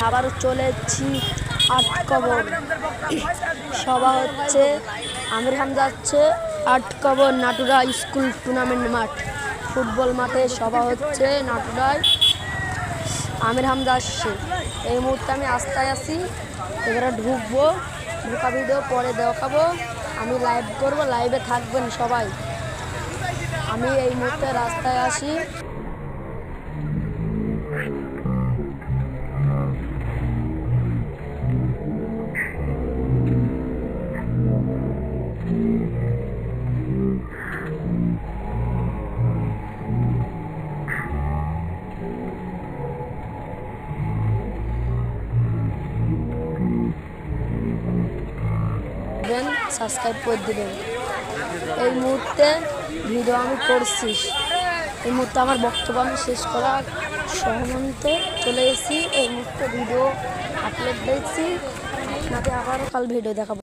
আবারও চলে এসেছি আট কবর। সভা হচ্ছে, আমির হামজা যাচ্ছে আট কবর নাটুরা স্কুল টুর্নামেন্ট মাঠ, ফুটবল মাঠে সভা হচ্ছে নাটুরায়। আমির হামজা আসছে, এই মুহূর্তে আমি রাস্তায় আছি, এবারে ঢুকবো, ঢুকা ভিডিও পরে দেখাবো। আমি লাইভ করব, লাইভে থাকবেন সবাই। আমি এই মুহূর্তে রাস্তায় আসি। সাবস্ক্রাইব করে দিবেন। এই মুহূর্তে ভিডিও আমি করছি, এই মুহূর্তে আমার বক্তব্য আমি শেষ করার সহমন্তে চলে এসেছি। এই মুহূর্তে ভিডিও আপলোড দিয়েছি, আপনাকে আবারও কাল ভিডিও দেখাবো।